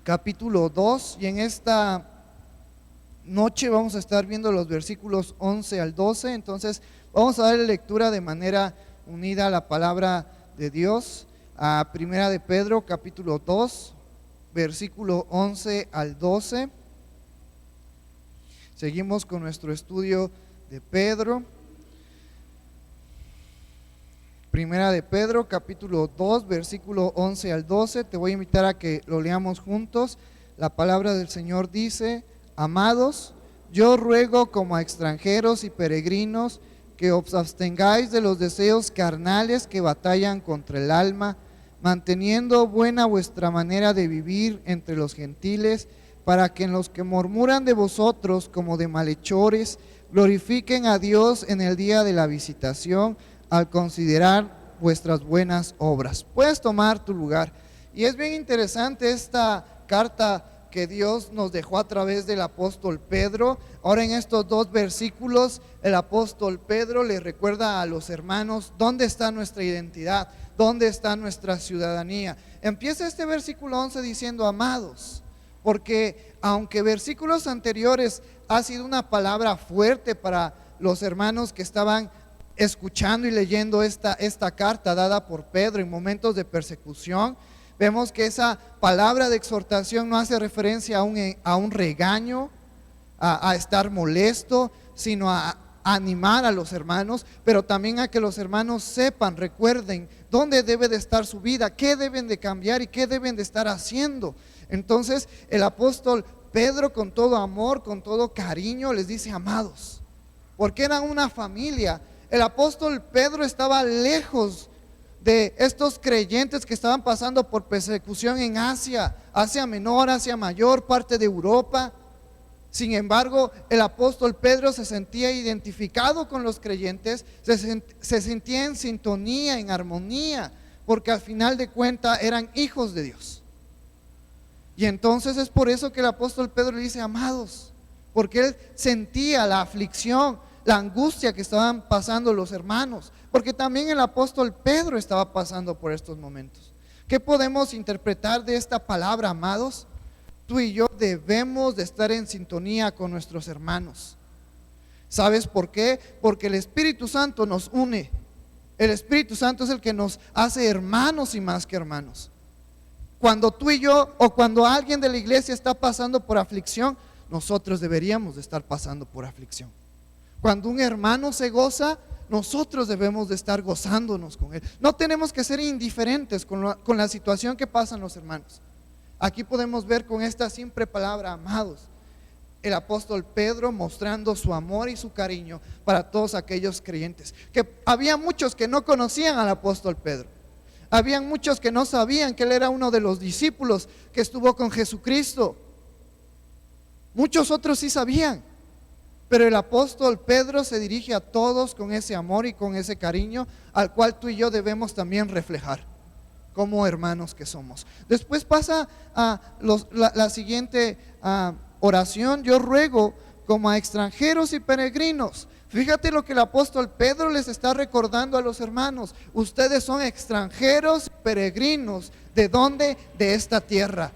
capítulo 2, y en esta noche vamos a estar viendo los versículos 11 al 12. Entonces vamos a darle lectura de manera unida a la palabra de Dios, a Primera de Pedro capítulo 2, versículo 11 al 12. Seguimos con nuestro estudio de Pedro. Primera de Pedro capítulo 2, versículo 11 al 12. Te voy a invitar a que lo leamos juntos. La palabra del Señor dice: Amados, yo ruego como a extranjeros y peregrinos que os abstengáis de los deseos carnales que batallan contra el alma, manteniendo buena vuestra manera de vivir entre los gentiles, para que en los que murmuran de vosotros como de malhechores, glorifiquen a Dios en el día de la visitación, al considerar vuestras buenas obras. Puedes tomar tu lugar. Y es bien interesante esta carta que Dios nos dejó a través del apóstol Pedro. Ahora en estos dos versículos el apóstol Pedro le recuerda a los hermanos dónde está nuestra identidad, dónde está nuestra ciudadanía. Empieza este versículo 11 diciendo amados, porque aunque versículos anteriores ha sido una palabra fuerte para los hermanos que estaban escuchando y leyendo esta carta dada por Pedro en momentos de persecución, vemos que esa palabra de exhortación no hace referencia a un regaño, a estar molesto, sino a animar a los hermanos, pero también a que los hermanos sepan, recuerden dónde debe de estar su vida, qué deben de cambiar y qué deben de estar haciendo. Entonces el apóstol Pedro, con todo amor, con todo cariño, les dice amados, porque eran una familia. El apóstol Pedro estaba lejos de estos creyentes que estaban pasando por persecución en Asia, Asia Menor, Asia Mayor, parte de Europa. Sin embargo, el apóstol Pedro se sentía identificado con los creyentes, se sentía en sintonía, en armonía, porque al final de cuentas eran hijos de Dios. Y entonces es por eso que el apóstol Pedro le dice amados, porque él sentía la aflicción, la angustia que estaban pasando los hermanos, porque también el apóstol Pedro estaba pasando por estos momentos. ¿Qué podemos interpretar de esta palabra, amados? Tú y yo debemos de estar en sintonía con nuestros hermanos. ¿Sabes por qué? Porque el Espíritu Santo nos une. El Espíritu Santo es el que nos hace hermanos y más que hermanos. Cuando tú y yo, o cuando alguien de la iglesia está pasando por aflicción, nosotros deberíamos de estar pasando por aflicción. Cuando un hermano se goza, nosotros debemos de estar gozándonos con él. No tenemos que ser indiferentes con la situación que pasan los hermanos. Aquí podemos ver con esta simple palabra, amados, el apóstol Pedro mostrando su amor y su cariño para todos aquellos creyentes. Que había muchos que no conocían al apóstol Pedro. Habían muchos que no sabían que él era uno de los discípulos que estuvo con Jesucristo. Muchos otros sí sabían. Pero el apóstol Pedro se dirige a todos con ese amor y con ese cariño al cual tú y yo debemos también reflejar como hermanos que somos. Después pasa a la siguiente oración: yo ruego como a extranjeros y peregrinos. Fíjate lo que el apóstol Pedro les está recordando a los hermanos: ustedes son extranjeros y peregrinos. ¿De dónde? De esta tierra.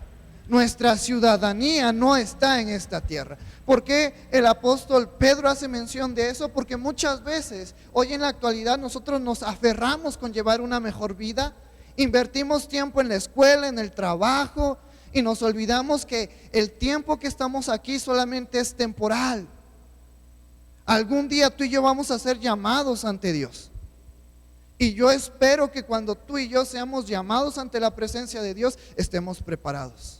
Nuestra ciudadanía no está en esta tierra. ¿Por qué el apóstol Pedro hace mención de eso? Porque muchas veces, hoy en la actualidad, nosotros nos aferramos con llevar una mejor vida, invertimos tiempo en la escuela, en el trabajo, y nos olvidamos que el tiempo que estamos aquí solamente es temporal. Algún día tú y yo vamos a ser llamados ante Dios. Y yo espero que cuando tú y yo seamos llamados ante la presencia de Dios, estemos preparados.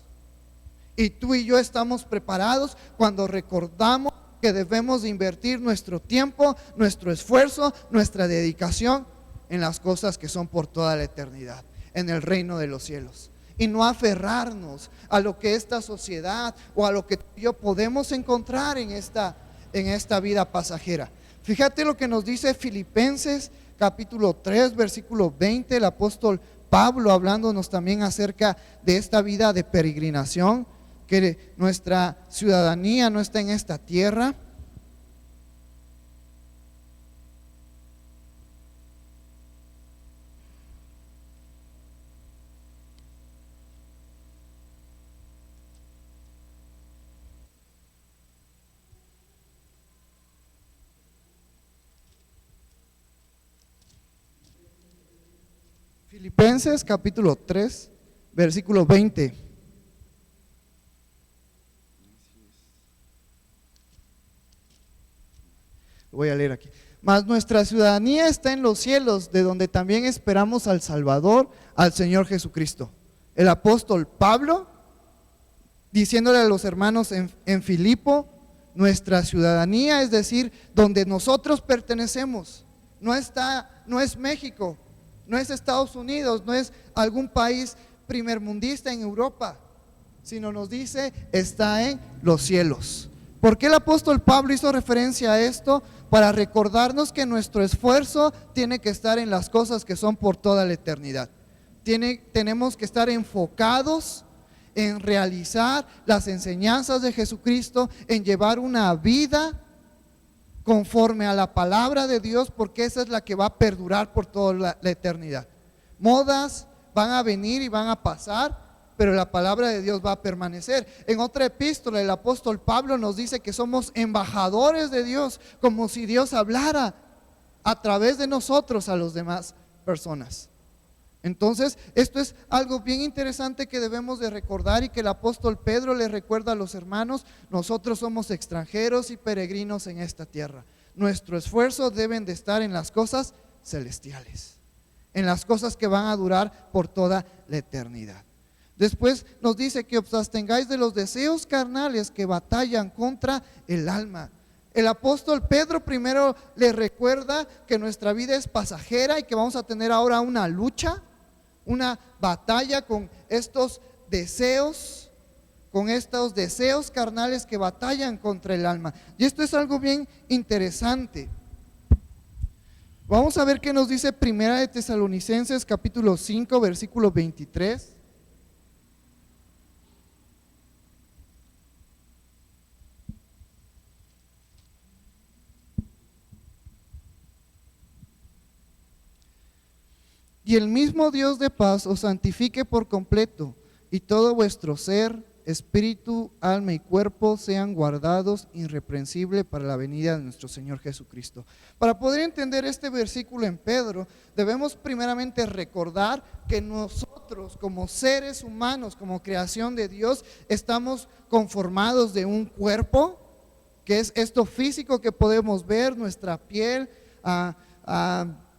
Y tú y yo estamos preparados cuando recordamos que debemos de invertir nuestro tiempo, nuestro esfuerzo, nuestra dedicación en las cosas que son por toda la eternidad, en el reino de los cielos. Y no aferrarnos a lo que esta sociedad o a lo que tú y yo podemos encontrar en esta vida pasajera. Fíjate lo que nos dice Filipenses capítulo 3, versículo 20, el apóstol Pablo hablándonos también acerca de esta vida de peregrinación, que nuestra ciudadanía no está en esta tierra. Filipenses capítulo 3, versículo 20. Lo voy a leer aquí. Mas nuestra ciudadanía está en los cielos, de donde también esperamos al Salvador, al Señor Jesucristo. El apóstol Pablo, diciéndole a los hermanos en Filipo, nuestra ciudadanía, es decir, donde nosotros pertenecemos, no es México, no es Estados Unidos, no es algún país primermundista en Europa, sino nos dice, está en los cielos. ¿Por qué el apóstol Pablo hizo referencia a esto? Para recordarnos que nuestro esfuerzo tiene que estar en las cosas que son por toda la eternidad. Tenemos que estar enfocados en realizar las enseñanzas de Jesucristo, en llevar una vida conforme a la palabra de Dios, porque esa es la que va a perdurar por toda la eternidad. Modas van a venir y van a pasar, pero la palabra de Dios va a permanecer. En otra epístola el apóstol Pablo nos dice que somos embajadores de Dios, como si Dios hablara a través de nosotros a las demás personas. Entonces, esto es algo bien interesante que debemos de recordar y que el apóstol Pedro le recuerda a los hermanos. Nosotros somos extranjeros y peregrinos en esta tierra. Nuestro esfuerzo deben de estar en las cosas celestiales, en las cosas que van a durar por toda la eternidad. Después nos dice que os abstengáis de los deseos carnales que batallan contra el alma. El apóstol Pedro primero le recuerda que nuestra vida es pasajera y que vamos a tener ahora una lucha, una batalla con estos deseos carnales que batallan contra el alma. Y esto es algo bien interesante. Vamos a ver qué nos dice Primera de Tesalonicenses capítulo 5 versículo 23. Y el mismo Dios de paz os santifique por completo, y todo vuestro ser, espíritu, alma y cuerpo sean guardados irreprensible para la venida de nuestro Señor Jesucristo. Para poder entender este versículo en Pedro, debemos primeramente recordar que nosotros como seres humanos, como creación de Dios, estamos conformados de un cuerpo, que es esto físico que podemos ver, nuestra piel,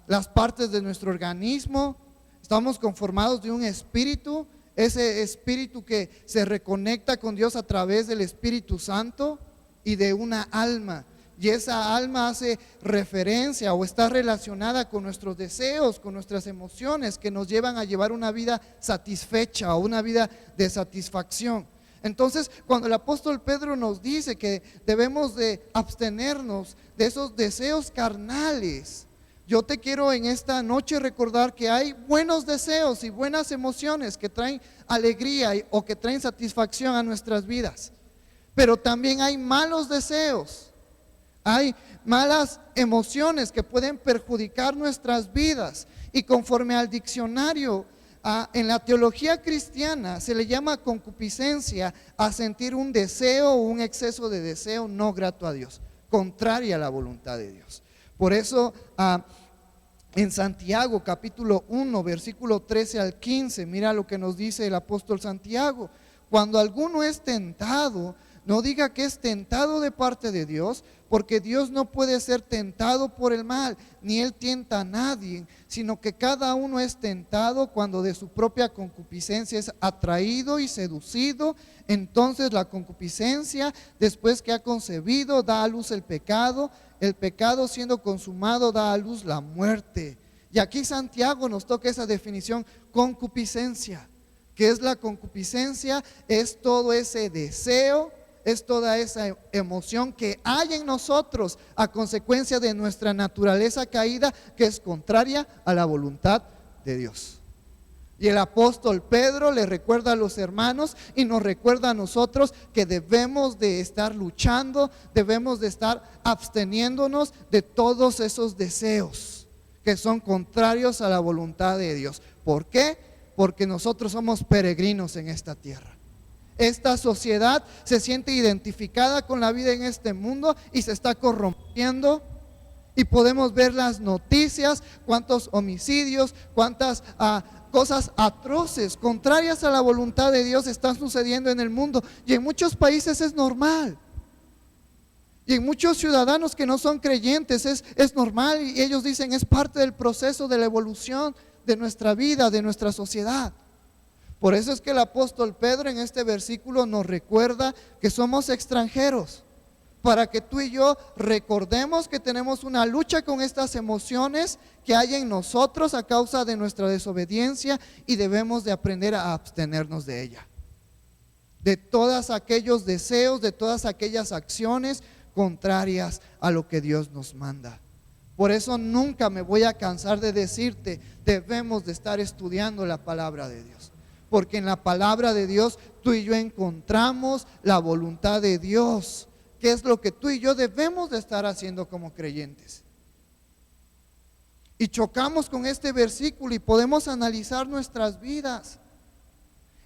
las partes de nuestro organismo. Estamos conformados de un espíritu, ese espíritu que se reconecta con Dios a través del Espíritu Santo, y de una alma, y esa alma hace referencia o está relacionada con nuestros deseos, con nuestras emociones que nos llevan a llevar una vida satisfecha o una vida de satisfacción. Entonces, cuando el apóstol Pedro nos dice que debemos de abstenernos de esos deseos carnales, yo te quiero en esta noche recordar que hay buenos deseos y buenas emociones que traen alegría o que traen satisfacción a nuestras vidas. Pero también hay malos deseos, hay malas emociones que pueden perjudicar nuestras vidas. Y conforme al diccionario, en la teología cristiana se le llama concupiscencia a sentir un deseo o un exceso de deseo no grato a Dios, contraria a la voluntad de Dios. Por eso en Santiago capítulo 1 versículo 13 al 15, mira lo que nos dice el apóstol Santiago: cuando alguno es tentado, no diga que es tentado de parte de Dios, porque Dios no puede ser tentado por el mal, ni Él tienta a nadie, sino que cada uno es tentado cuando de su propia concupiscencia es atraído y seducido. Entonces la concupiscencia, después que ha concebido, da a luz el pecado siendo consumado da a luz la muerte. Y aquí Santiago nos toca esa definición: concupiscencia. ¿Qué es la concupiscencia? Es todo ese deseo, es toda esa emoción que hay en nosotros a consecuencia de nuestra naturaleza caída, que es contraria a la voluntad de Dios. Y el apóstol Pedro le recuerda a los hermanos y nos recuerda a nosotros que debemos de estar luchando, debemos de estar absteniéndonos de todos esos deseos que son contrarios a la voluntad de Dios. ¿Por qué? Porque nosotros somos peregrinos en esta tierra. Esta sociedad se siente identificada con la vida en este mundo y se está corrompiendo. Y podemos ver las noticias, cuántos homicidios, cuántas cosas atroces, contrarias a la voluntad de Dios están sucediendo en el mundo. Y en muchos países es normal. Y en muchos ciudadanos que no son creyentes es normal, y ellos dicen es parte del proceso de la evolución de nuestra vida, de nuestra sociedad. Por eso es que el apóstol Pedro en este versículo nos recuerda que somos extranjeros, para que tú y yo recordemos que tenemos una lucha con estas emociones que hay en nosotros a causa de nuestra desobediencia, y debemos de aprender a abstenernos de ella, de todos aquellos deseos, de todas aquellas acciones contrarias a lo que Dios nos manda. Por eso nunca me voy a cansar de decirte, debemos de estar estudiando la palabra de Dios, porque en la palabra de Dios tú y yo encontramos la voluntad de Dios, que es lo que tú y yo debemos de estar haciendo como creyentes. Y chocamos con este versículo y podemos analizar nuestras vidas.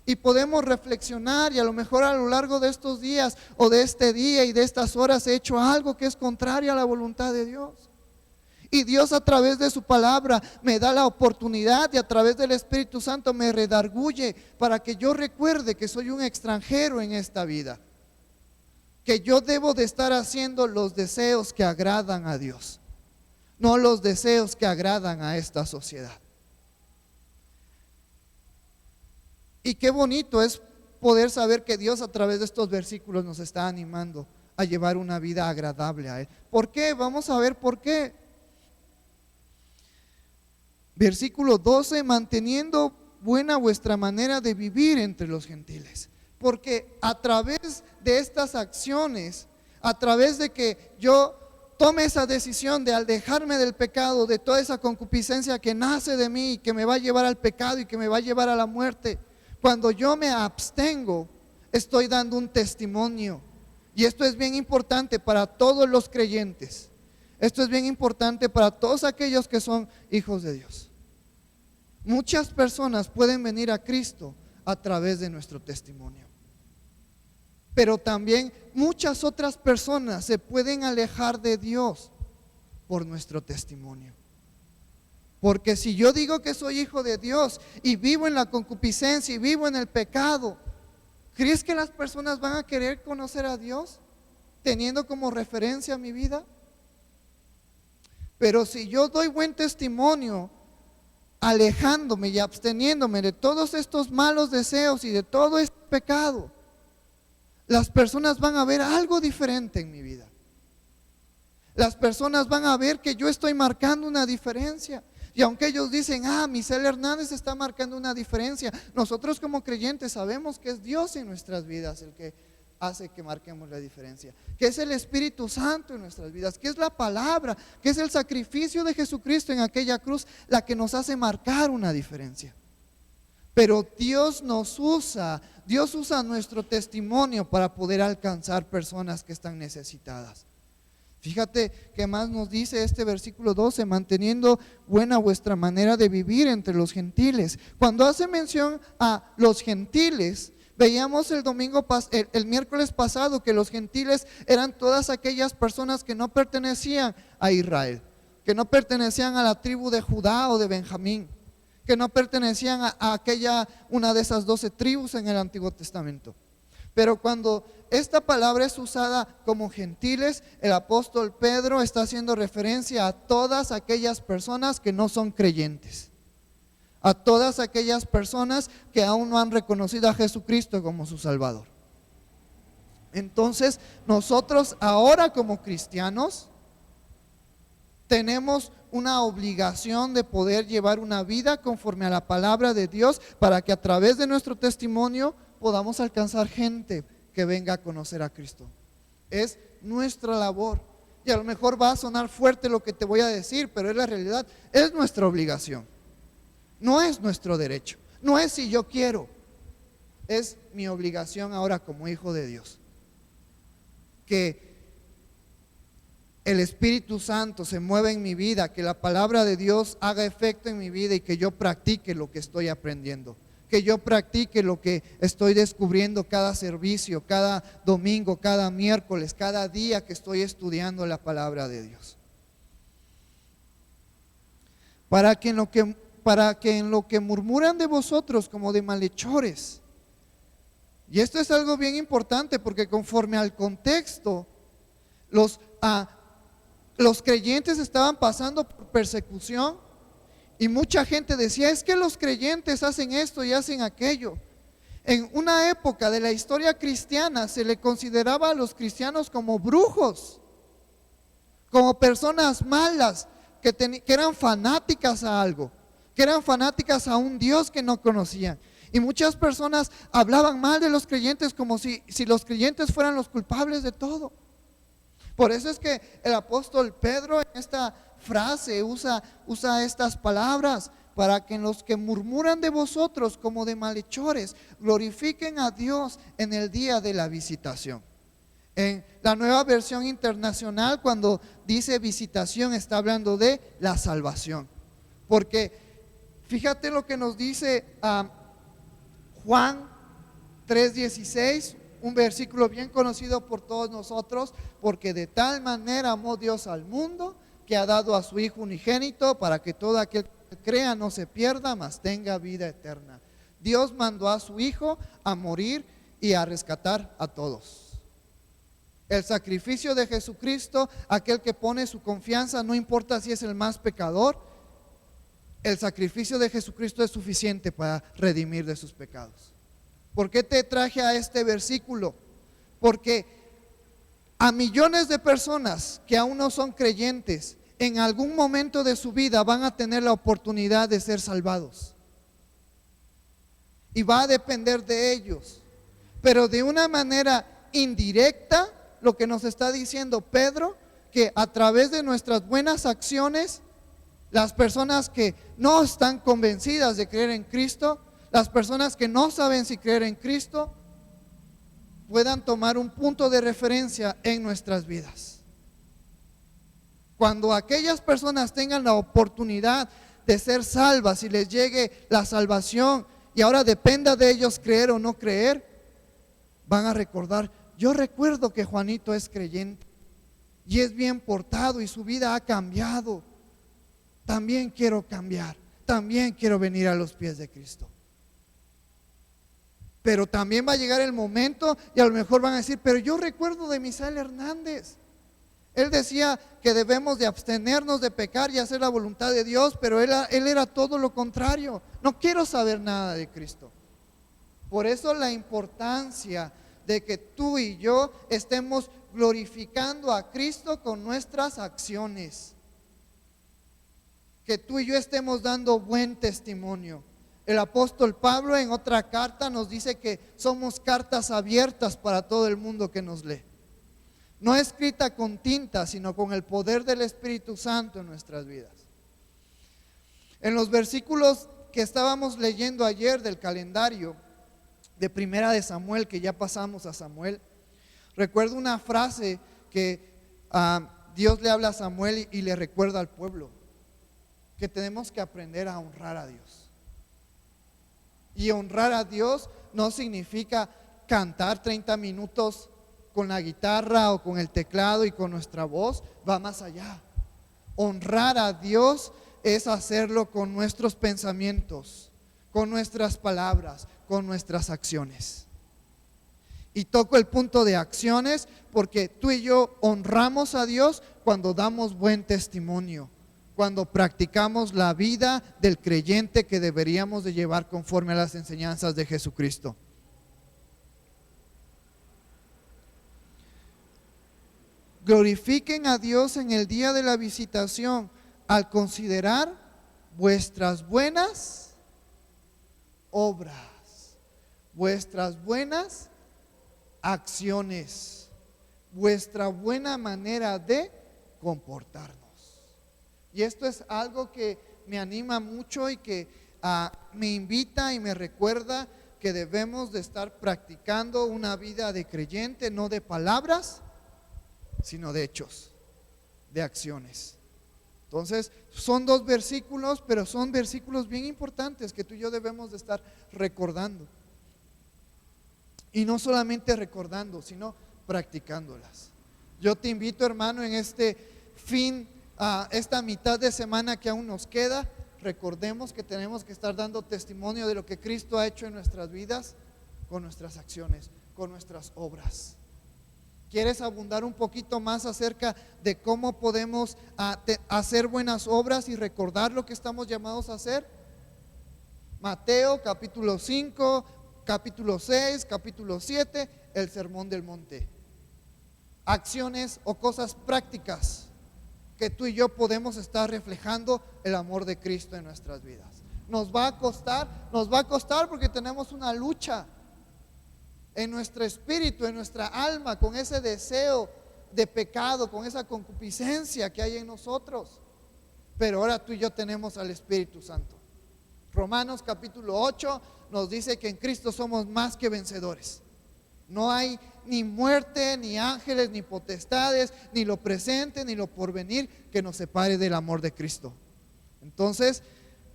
Y podemos reflexionar, y a lo mejor a lo largo de estos días o de este día y de estas horas he hecho algo que es contrario a la voluntad de Dios. Y Dios a través de su palabra me da la oportunidad, y a través del Espíritu Santo me redarguye para que yo recuerde que soy un extranjero en esta vida, que yo debo de estar haciendo los deseos que agradan a Dios, no los deseos que agradan a esta sociedad. Y qué bonito es poder saber que Dios a través de estos versículos nos está animando a llevar una vida agradable a Él. ¿Por qué? Vamos a ver por qué. Versículo 12, manteniendo buena vuestra manera de vivir entre los gentiles. Porque a través de estas acciones, a través de que yo tome esa decisión de alejarme del pecado, de toda esa concupiscencia que nace de mí y que me va a llevar al pecado y que me va a llevar a la muerte, cuando yo me abstengo, estoy dando un testimonio. Y esto es bien importante para todos los creyentes. Esto es bien importante para todos aquellos que son hijos de Dios. Muchas personas pueden venir a Cristo a través de nuestro testimonio, pero también muchas otras personas se pueden alejar de Dios por nuestro testimonio. Porque si yo digo que soy hijo de Dios y vivo en la concupiscencia y vivo en el pecado, ¿crees que las personas van a querer conocer a Dios teniendo como referencia mi vida? Pero si yo doy buen testimonio, alejándome y absteniéndome de todos estos malos deseos y de todo este pecado, las personas van a ver algo diferente en mi vida. Las personas van a ver que yo estoy marcando una diferencia. Y aunque ellos dicen, Misael Hernández está marcando una diferencia, nosotros como creyentes sabemos que es Dios en nuestras vidas el que hace que marquemos la diferencia, que es el Espíritu Santo en nuestras vidas, que es la palabra, que es el sacrificio de Jesucristo en aquella cruz la que nos hace marcar una diferencia. Pero Dios usa nuestro testimonio para poder alcanzar personas que están necesitadas. Fíjate que más nos dice este versículo 12, manteniendo buena vuestra manera de vivir entre los gentiles. Cuando hace mención a los gentiles, veíamos el miércoles pasado que los gentiles eran todas aquellas personas que no pertenecían a Israel, que no pertenecían a la tribu de Judá o de Benjamín, que no pertenecían a una de esas 12 tribus en el Antiguo Testamento. Pero cuando esta palabra es usada como gentiles, el apóstol Pedro está haciendo referencia a todas aquellas personas que no son creyentes, a todas aquellas personas que aún no han reconocido a Jesucristo como su Salvador. Entonces, nosotros ahora como cristianos tenemos una obligación de poder llevar una vida conforme a la palabra de Dios, para que a través de nuestro testimonio podamos alcanzar gente que venga a conocer a Cristo. Es nuestra labor. Y a lo mejor va a sonar fuerte lo que te voy a decir, pero es la realidad. Es nuestra obligación. No es nuestro derecho. No es si yo quiero. Es mi obligación ahora como hijo de Dios. Que el Espíritu Santo se mueva en mi vida, que la palabra de Dios haga efecto en mi vida y que yo practique lo que estoy aprendiendo. Que yo practique lo que estoy descubriendo cada servicio, cada domingo, cada miércoles, cada día que estoy estudiando la palabra de Dios. para que en lo que murmuran de vosotros como de malhechores. Y esto es algo bien importante porque conforme al contexto, los creyentes estaban pasando por persecución y mucha gente decía, es que los creyentes hacen esto y hacen aquello. En una época de la historia cristiana se le consideraba a los cristianos como brujos, como personas malas que eran fanáticas a algo, que eran fanáticas a un Dios que no conocían. Y muchas personas hablaban mal de los creyentes como si los creyentes fueran los culpables de todo. Por eso es que el apóstol Pedro en esta frase usa estas palabras, para que en los que murmuran de vosotros como de malhechores, glorifiquen a Dios en el día de la visitación. En la Nueva Versión Internacional, cuando dice visitación, está hablando de la salvación. Porque fíjate lo que nos dice Juan 3:16, un versículo bien conocido por todos nosotros, porque de tal manera amó Dios al mundo que ha dado a su Hijo unigénito para que todo aquel que crea no se pierda, mas tenga vida eterna. Dios mandó a su Hijo a morir y a rescatar a todos. El sacrificio de Jesucristo, aquel que pone su confianza, no importa si es el más pecador, el sacrificio de Jesucristo es suficiente para redimir de sus pecados. ¿Por qué te traje a este versículo? Porque a millones de personas que aún no son creyentes, en algún momento de su vida van a tener la oportunidad de ser salvados. Y va a depender de ellos. Pero de una manera indirecta, lo que nos está diciendo Pedro, que a través de nuestras buenas acciones, las personas que no están convencidas de creer en Cristo, las personas que no saben si creer en Cristo, puedan tomar un punto de referencia en nuestras vidas. Cuando aquellas personas tengan la oportunidad de ser salvas y les llegue la salvación y ahora dependa de ellos creer o no creer, van a recordar, yo recuerdo que Juanito es creyente y es bien portado y su vida ha cambiado. También quiero cambiar, también quiero venir a los pies de Cristo. Pero también va a llegar el momento y a lo mejor van a decir, pero yo recuerdo de Misael Hernández. Él decía que debemos de abstenernos de pecar y hacer la voluntad de Dios, pero él era todo lo contrario. No quiero saber nada de Cristo. Por eso la importancia de que tú y yo estemos glorificando a Cristo con nuestras acciones. Que tú y yo estemos dando buen testimonio. El apóstol Pablo en otra carta nos dice que somos cartas abiertas para todo el mundo que nos lee. No escrita con tinta, sino con el poder del Espíritu Santo en nuestras vidas. En los versículos que estábamos leyendo ayer del calendario de Primera de Samuel, que ya pasamos a Samuel, recuerdo una frase que Dios le habla a Samuel y le recuerda al pueblo, que tenemos que aprender a honrar a Dios. Y honrar a Dios no significa cantar 30 minutos con la guitarra o con el teclado y con nuestra voz, va más allá. Honrar a Dios es hacerlo con nuestros pensamientos, con nuestras palabras, con nuestras acciones. Y toco el punto de acciones porque tú y yo honramos a Dios cuando damos buen testimonio, cuando practicamos la vida del creyente que deberíamos de llevar conforme a las enseñanzas de Jesucristo. Glorifiquen a Dios en el día de la visitación al considerar vuestras buenas obras, vuestras buenas acciones, vuestra buena manera de comportarnos. Y esto es algo que me anima mucho y que me invita y me recuerda que debemos de estar practicando una vida de creyente, no de palabras, sino de hechos, de acciones. Entonces, son dos versículos, pero son versículos bien importantes que tú y yo debemos de estar recordando. Y no solamente recordando, sino practicándolas. Yo te invito, hermano, en este fin esta mitad de semana que aún nos queda, recordemos que tenemos que estar dando testimonio de lo que Cristo ha hecho en nuestras vidas, con nuestras acciones, con nuestras obras. ¿Quieres abundar un poquito más acerca de cómo podemos hacer buenas obras y recordar lo que estamos llamados a hacer? Mateo capítulo 5, capítulo 6, capítulo 7, el Sermón del Monte. Acciones o cosas prácticas que tú y yo podemos estar reflejando el amor de Cristo en nuestras vidas. Nos va a costar porque tenemos una lucha en nuestro espíritu, en nuestra alma, con ese deseo de pecado, con esa concupiscencia que hay en nosotros. Pero ahora tú y yo tenemos al Espíritu Santo. Romanos capítulo 8 nos dice que en Cristo somos más que vencedores. No hay ni muerte, ni ángeles, ni potestades, ni lo presente, ni lo porvenir que nos separe del amor de Cristo. Entonces,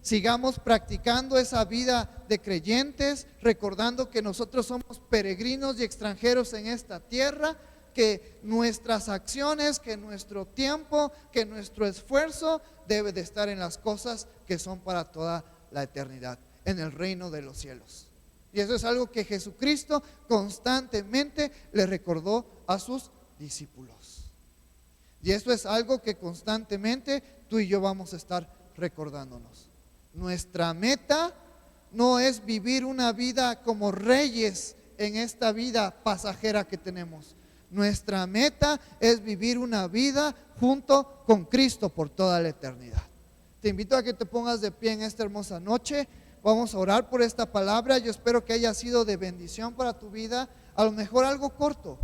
sigamos practicando esa vida de creyentes, recordando que nosotros somos peregrinos y extranjeros en esta tierra, que nuestras acciones, que nuestro tiempo, que nuestro esfuerzo debe de estar en las cosas que son para toda la eternidad, en el reino de los cielos. Y eso es algo que Jesucristo constantemente le recordó a sus discípulos. Y eso es algo que constantemente tú y yo vamos a estar recordándonos. Nuestra meta no es vivir una vida como reyes en esta vida pasajera que tenemos. Nuestra meta es vivir una vida junto con Cristo por toda la eternidad. Te invito a que te pongas de pie en esta hermosa noche. Vamos a orar por esta palabra. Yo espero que haya sido de bendición para tu vida. A lo mejor algo corto,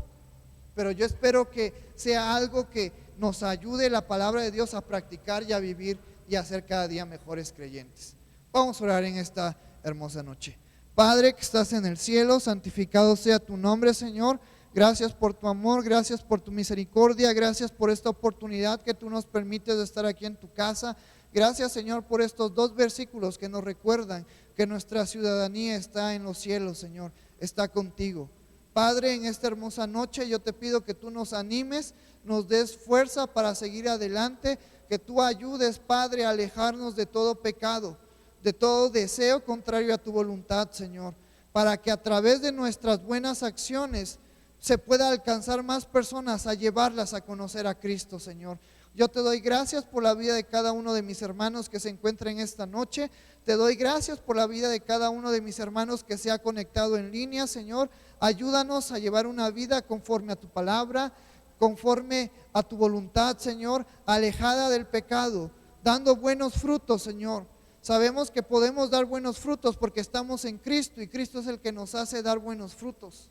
pero yo espero que sea algo que nos ayude la palabra de Dios a practicar y a vivir y a ser cada día mejores creyentes. Vamos a orar en esta hermosa noche. Padre que estás en el cielo, santificado sea tu nombre, Señor. Gracias por tu amor, gracias por tu misericordia, gracias por esta oportunidad que tú nos permites de estar aquí en tu casa. Gracias, Señor, por estos dos versículos que nos recuerdan que nuestra ciudadanía está en los cielos, Señor, está contigo. Padre, en esta hermosa noche yo te pido que tú nos animes, nos des fuerza para seguir adelante, que tú ayudes, Padre, a alejarnos de todo pecado, de todo deseo contrario a tu voluntad, Señor, para que a través de nuestras buenas acciones se pueda alcanzar más personas a llevarlas a conocer a Cristo, Señor. Yo te doy gracias por la vida de cada uno de mis hermanos que se encuentra en esta noche. Te doy gracias por la vida de cada uno de mis hermanos que se ha conectado en línea, Señor. Ayúdanos a llevar una vida conforme a tu palabra, conforme a tu voluntad, Señor, alejada del pecado, dando buenos frutos, Señor. Sabemos que podemos dar buenos frutos porque estamos en Cristo y Cristo es el que nos hace dar buenos frutos.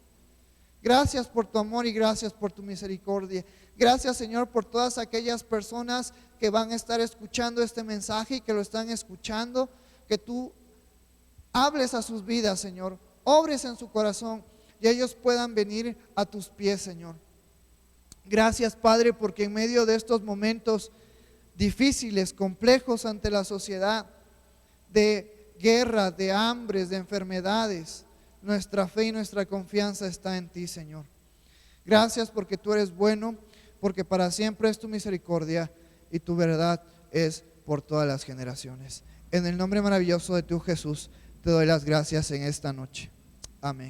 Gracias por tu amor y gracias por tu misericordia. Gracias, Señor, por todas aquellas personas que van a estar escuchando este mensaje y que lo están escuchando. Que tú hables a sus vidas, Señor. Obres en su corazón y ellos puedan venir a tus pies, Señor. Gracias, Padre, porque en medio de estos momentos difíciles, complejos ante la sociedad, de guerra, de hambres, de enfermedades, nuestra fe y nuestra confianza está en ti, Señor. Gracias porque tú eres bueno, porque para siempre es tu misericordia y tu verdad es por todas las generaciones. En el nombre maravilloso de tu Jesús, te doy las gracias en esta noche. Amén.